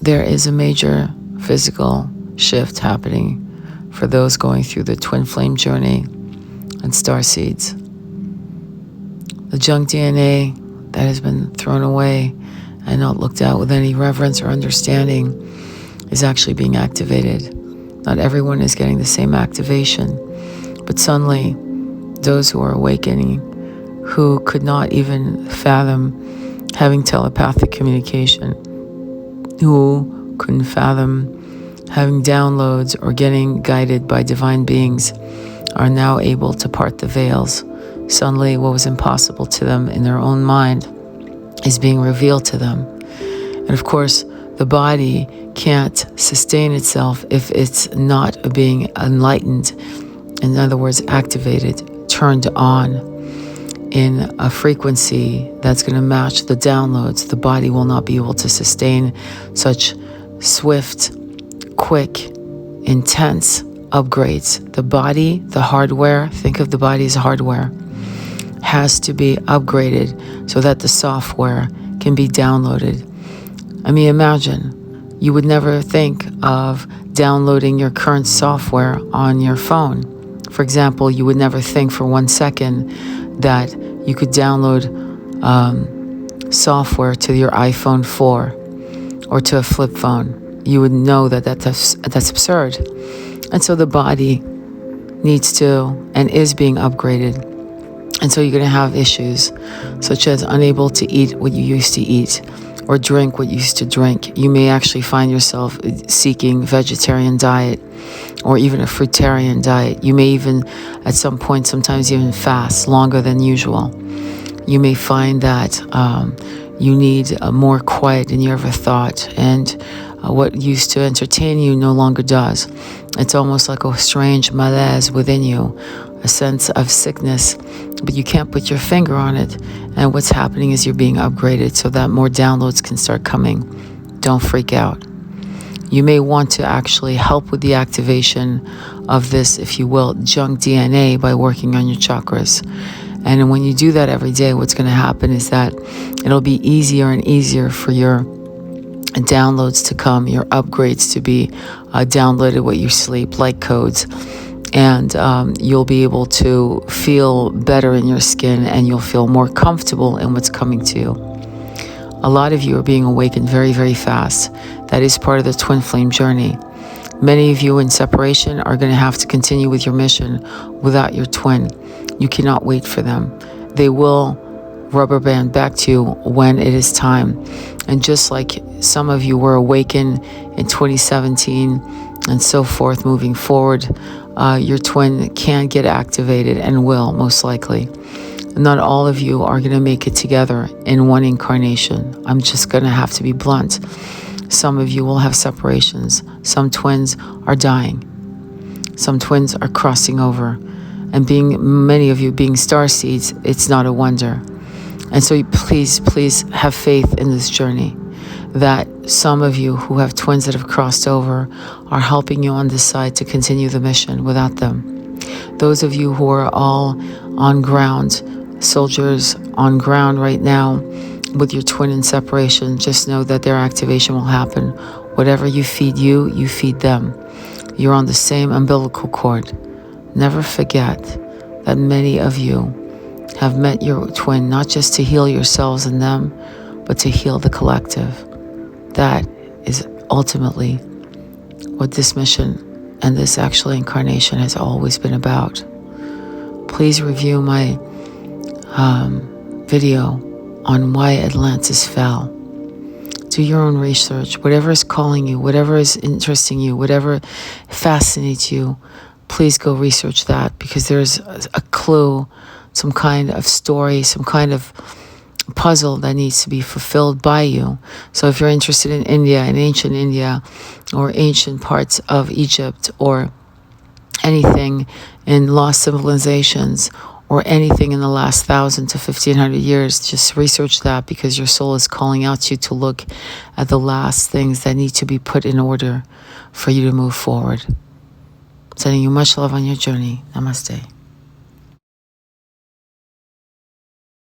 there is a major physical shift happening for those going through the twin flame journey and starseeds. The junk DNA that has been thrown away and not looked at with any reverence or understanding is actually being activated. Not everyone is getting the same activation, but suddenly those who are awakening, who could not even fathom having telepathic communication, who couldn't fathom having downloads or getting guided by divine beings, are now able to part the veils. Suddenly what was impossible to them in their own mind is being revealed to them. And of course, the body can't sustain itself if it's not being enlightened, in other words, activated, turned on in a frequency that's going to match the downloads. The body will not be able to sustain such swift, quick, intense upgrades. The body, the hardware, think of the body as hardware, has to be upgraded so that the software can be downloaded. I mean, imagine, you would never think of downloading your current software on your phone. For example, you would never think for 1 second that you could download software to your iPhone 4 or to a flip phone. You would know that that's absurd. And so the body needs to and is being upgraded. And so you're going to have issues such as unable to eat what you used to eat or drink what you used to drink. You may actually find yourself seeking vegetarian diet or even a fruitarian diet. You may even, at some point, sometimes even fast longer than usual. You may find that you need more quiet than you ever thought, and what used to entertain you no longer does. It's almost like a strange malaise within you, a sense of sickness, but you can't put your finger on it. And what's happening is you're being upgraded so that more downloads can start coming. Don't freak out. You may want to actually help with the activation of this, if you will, junk DNA by working on your chakras. And when you do that every day, what's going to happen is that it'll be easier and easier for your downloads to come, your upgrades to be downloaded with your sleep, like codes. And you'll be able to feel better in your skin, and you'll feel more comfortable in what's coming to you. A lot of you are being awakened very, very fast. That is part of the twin flame journey. Many of you in separation are going to have to continue with your mission without your twin. You cannot wait for them. They will rubber band back to you when it is time. And just like some of you were awakened in 2017 and so forth moving forward, your twin can get activated and will, most likely. Not all of you are going to make it together in one incarnation. I'm just going to have to be blunt. Some of you will have separations. Some twins are dying. Some twins are crossing over. And many of you being starseeds, it's not a wonder. And so please have faith in this journey, that some of you who have twins that have crossed over are helping you on this side to continue the mission without them. Those of you who are all on ground, soldiers on ground right now with your twin in separation, just know that their activation will happen. Whatever you feed you, you feed them. You're on the same umbilical cord. Never forget that many of you have met your twin, not just to heal yourselves and them, but to heal the collective. That is ultimately what this mission and this actual incarnation has always been about. Please review my video on why Atlantis fell. Do your own research. Whatever is calling you, whatever is interesting you, whatever fascinates you, please go research that, because there's a clue, some kind of story, some kind of puzzle that needs to be fulfilled by you. So if you're interested in India, in ancient India, or ancient parts of Egypt, or anything in lost civilizations, or anything in the last 1,000 to 1,500 years, just research that, because your soul is calling out to you to look at the last things that need to be put in order for you to move forward. Sending you much love on your journey. Namaste.